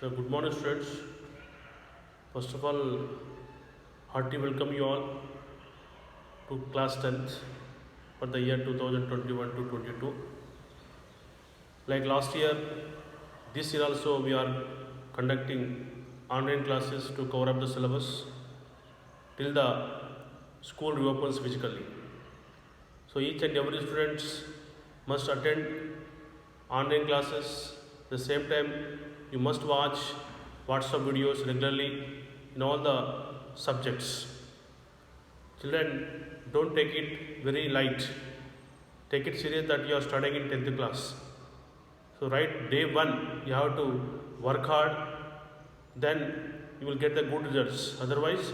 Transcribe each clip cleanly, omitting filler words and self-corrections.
So, good morning, students. First of all, hearty welcome you all to class 10th for the year 2021 to 22. Like last year, this year also we are conducting online classes to cover up the syllabus till the school reopens physically. So, each and every students must attend online classes. At the same time, you must watch WhatsApp videos regularly in all the subjects. Children, don't take it very light. Take it serious that you are studying in 10th class. So right day one, you have to work hard. Then you will get the good results. Otherwise,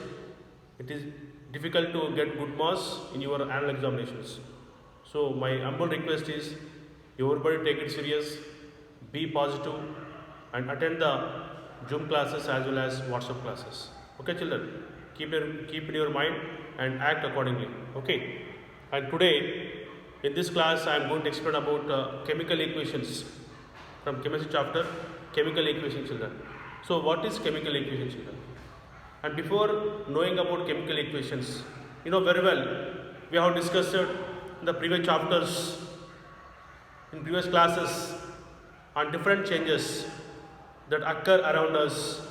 it is difficult to get good marks in your annual examinations. So my humble request is, everybody take it serious, be positive, and attend the Zoom classes as well as WhatsApp classes. Okay, children, keep in your mind and act accordingly. Okay. And today, in this class, I am going to explain about chemical equations from chemistry chapter, chemical equation, children. So, what is chemical equation, children? And before knowing about chemical equations, you know very well, we have discussed in the previous chapters, in previous classes, on different changes that occur around us,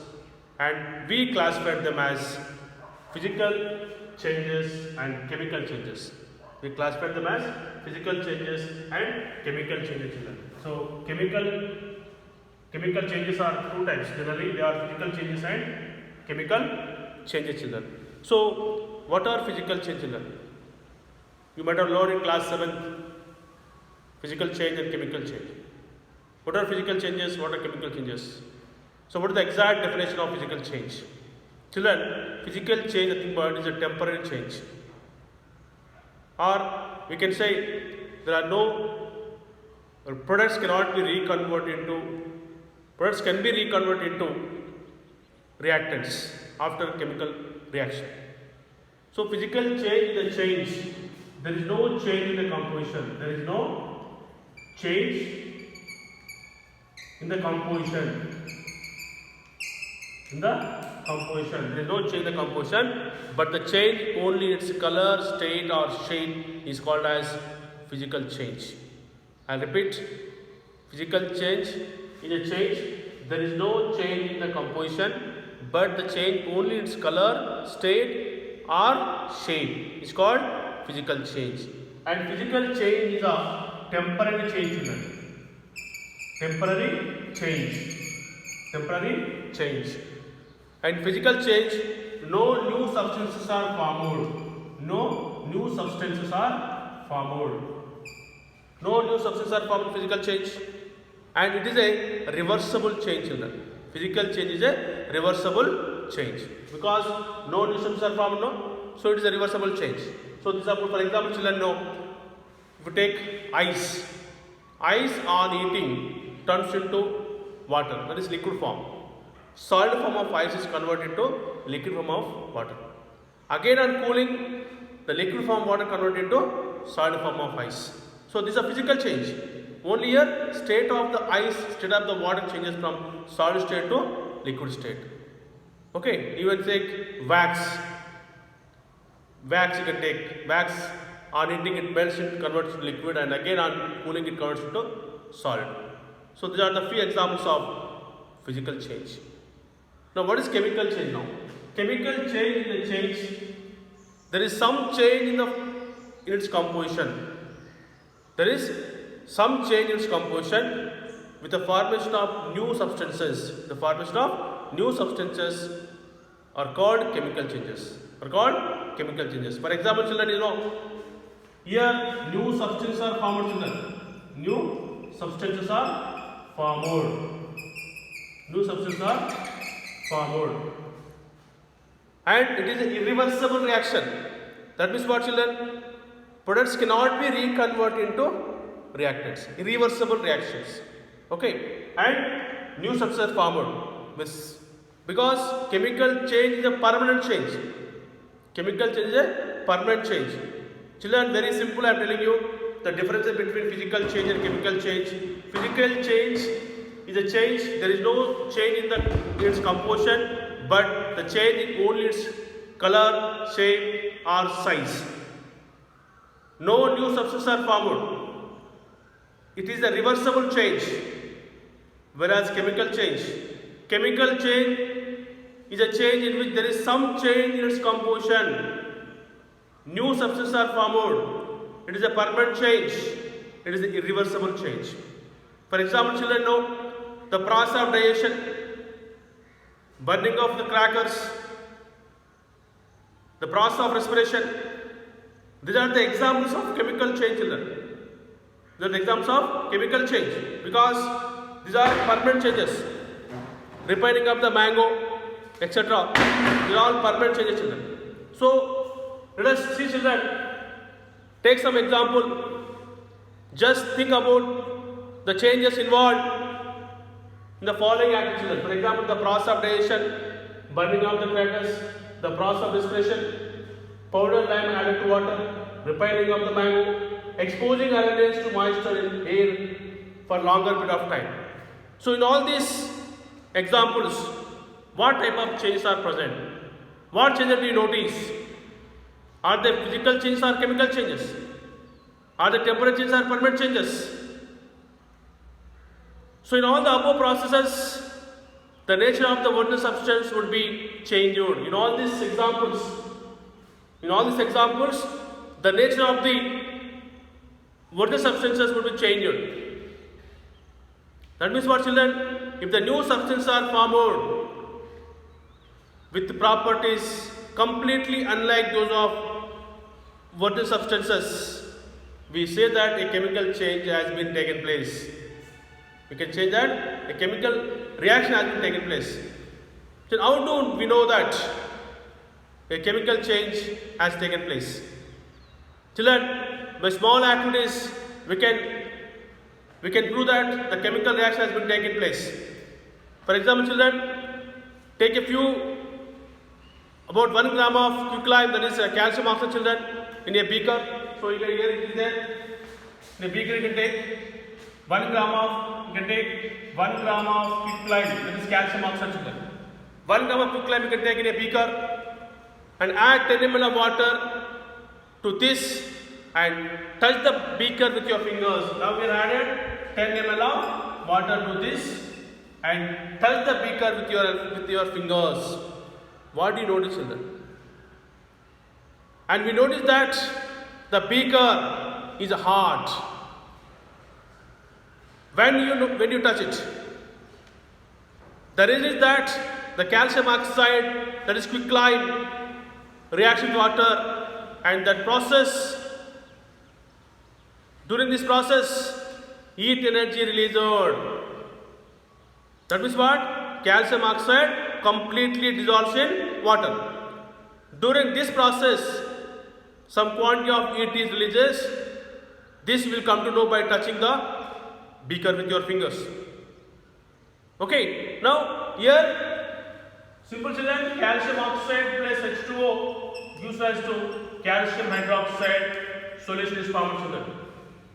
and we classified them as physical changes and chemical changes. We classified them as physical changes and chemical changes, children. So, chemical changes are two types. Generally, they are physical changes and chemical changes, children. So, what are physical changes, children? You might have learned in class 7th physical change and chemical change. What are physical changes? What are chemical changes? So, what is the exact definition of physical change? Children, physical change, nothing but is a temporary change. Or we can say there are no products cannot be reconverted into products can be reconverted into reactants after chemical reaction. So, physical change is a change. There is no change in the composition. There is no change in the composition. There is no change in the composition, but the change only its color, state, or shape is called as physical change. I'll repeat: physical change is a change. There is no change in the composition, but the change only its color, state, or shape is called physical change. And physical change is a temporary change. Temporary change. And physical change, no new substances are formed. No new substances are formed. No new substances are formed in physical change. And it is a reversible change, children. Physical change is a reversible change. Because no new substances are formed, no? So it is a reversible change. So this is, for example, children know, if you take ice on heating turns into water, that is liquid form. Solid form of ice is converted to liquid form of water. Again on cooling, the liquid form water converted into solid form of ice. So this is a physical change. Only here, state of the ice, state of the water changes from solid state to liquid state. Okay, even take wax. Wax you can take. Wax on heating it melts, it converts to liquid, and again on cooling it converts into solid. So these are the few examples of physical change. Now, what is chemical change now? Chemical change is a change. There is some change in its composition. There is some change in its composition with the formation of new substances. The formation of new substances are called chemical changes. For example, children, you know, here new substances are formed, children. New substances are formed. And it is an irreversible reaction. That means what, children? Products cannot be reconverted into reactants. Irreversible reactions. Okay. And new substances are formed. Because chemical change is a permanent change. Children, very simple, I am telling you the difference between physical change and chemical change. Physical change is a change. There is no change in its composition, but the change in only its color, shape or size. No new substances are formed. It is a reversible change, whereas chemical change is a change in which there is some change in its composition. New substances are formed. It is a permanent change. It is an irreversible change. For example, children know the process of digestion, burning of the crackers, the process of respiration. These are the examples of chemical change, children. These are the examples of chemical change because these are permanent changes. Ripening of the mango, etc. These are all permanent changes, children. So, let us see, children. Take some example. Just think about the changes involved in the following actions, children. For example, the process of digestion, burning of the crackers, the process of respiration, powdered lime added to water, refining of the mango, exposing aerosols to moisture in air for longer period of time. So in all these examples, what type of changes are present? What changes do you notice? Are they physical changes or chemical changes? Are the temperature changes or permanent changes? So in all the above processes, the nature of the original substance would be changed. In all these examples, the nature of the original substances would be changed. That means what, children? If the new substances are formed with properties completely unlike those of original substances, we say that a chemical change has been taken place. We can say that a chemical reaction has been taken place. So how do we know that a chemical change has taken place? Children, by small activities, we can prove that the chemical reaction has been taken place. For example, children, take about 1 gram of quicklime, that is calcium oxide, children, in a beaker. So here it is there. In a beaker, you can take 1 gram of quicklime, that is calcium oxide, children. 1 gram of quicklime you can take in a beaker and add 10 ml of water to this and touch the beaker with your fingers. Now we have added 10 ml of water to this and touch the beaker with your fingers. What do you notice, children? And we notice that the beaker is hard. When you touch it, the reason is that the calcium oxide, that is quicklime, reacts with water, and that process, during this process, heat energy released. That means what? Calcium oxide completely dissolves in water. During this process, some quantity of heat is released. This will come to know by touching the beaker with your fingers. Okay, now here, simple children, calcium oxide plus H2O gives rise to calcium hydroxide solution is formed, children.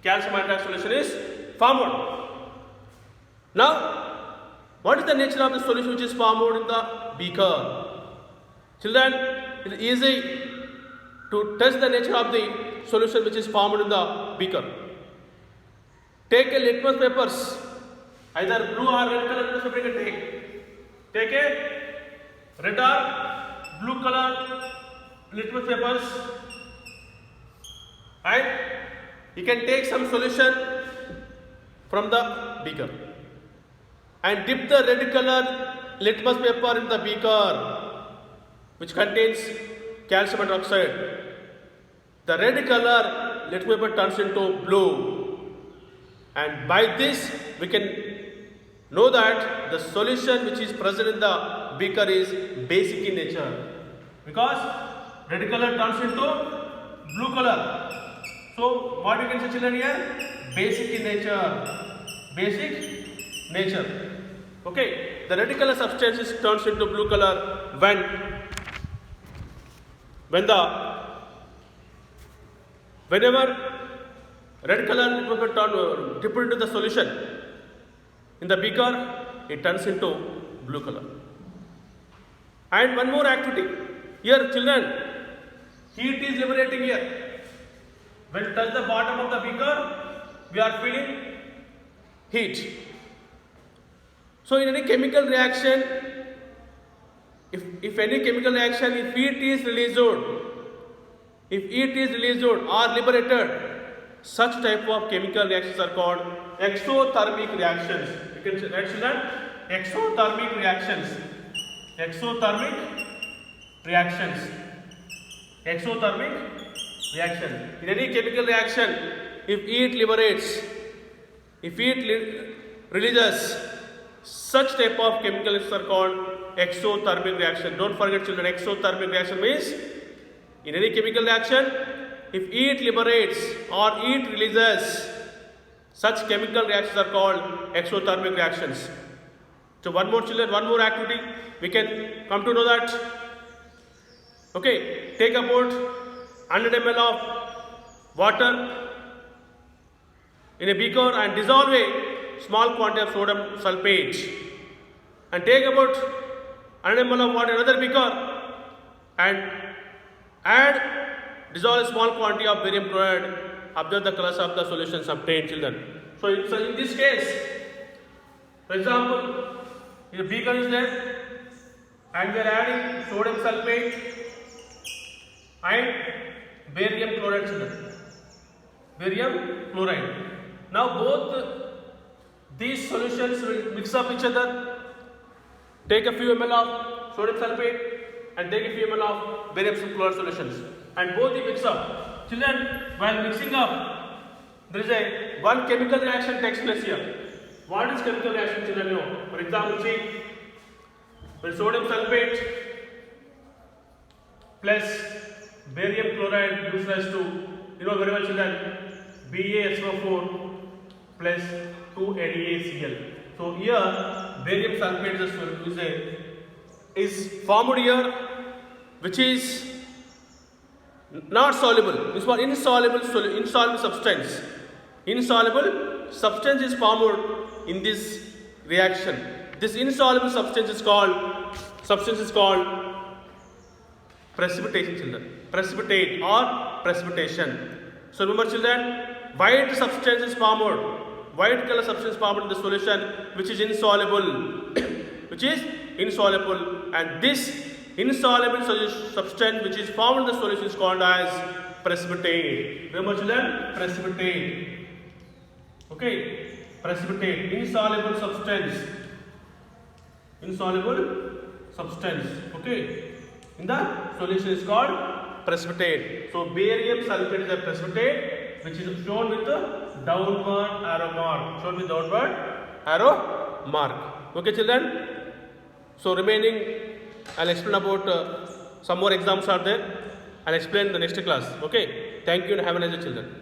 Calcium hydroxide solution is formed. Now, what is the nature of the solution which is formed in the beaker? Children, it is easy to test the nature of the solution which is formed in the beaker. Take a litmus papers, either blue or red color litmus paper you can take. Take a red or blue color litmus papers and you can take some solution from the beaker and dip the red color litmus paper in the beaker which contains calcium hydroxide. The red color litmus paper turns into blue. And by this, we can know that the solution which is present in the beaker is basic in nature. Because red color turns into blue color. So, what you can say, children, here? Basic in nature. Basic nature. Okay. The red color substance turns into blue color whenever red color dip into the solution, in the beaker, it turns into blue color. And one more activity. Here children, heat is liberating here. When it touches the bottom of the beaker, we are feeling heat. So in any chemical reaction, if any chemical reaction, if heat is released or liberated, such type of chemical reactions are called exothermic reactions. You can write children, exothermic reactions. Exothermic reactions. Exothermic reaction. In any chemical reaction, if heat liberates, if heat releases, such type of chemicals are called exothermic reaction. Don't forget children, exothermic reaction means in any chemical reaction, if heat liberates or heat releases, such chemical reactions are called exothermic reactions. So one more children, one more activity, we can come to know that. Okay, take about 100 ml of water in a beaker and dissolve a small quantity of sodium sulfate, and take about 100 ml of water in another beaker and dissolve a small quantity of barium chloride. Observe the colors of the solutions obtained, children. So in this case, for example, the beaker is there and we are adding sodium sulfate and barium chloride, children. Barium chloride. Now both these solutions will mix up each other. Take a few ml of sodium sulfate and take a few ml of barium chloride solutions, and both they mix up. Children, while mixing up, there is one chemical reaction takes place here. What is chemical reaction, children? Know. For example, see, when sodium sulfate plus barium chloride gives rise to, you know very well children, BaSO4 plus 2NaCl. So here barium sulfate is formed here, which is not soluble. It's for insoluble substance. Insoluble substance is formed in this reaction. This insoluble substance is called precipitation, children. Precipitate or precipitation. So remember children, white substance is formed, white color substance formed in the solution which is insoluble, and this insoluble substance which is formed in the solution is called as precipitate. Remember children, precipitate. Okay, precipitate, insoluble substance, okay, in the solution is called precipitate. So barium sulfate is a precipitate which is shown with the downward arrow mark. Okay children, so remaining I'll explain about some more exams are there. I'll explain in the next class. Okay, thank you and have a nice day, children.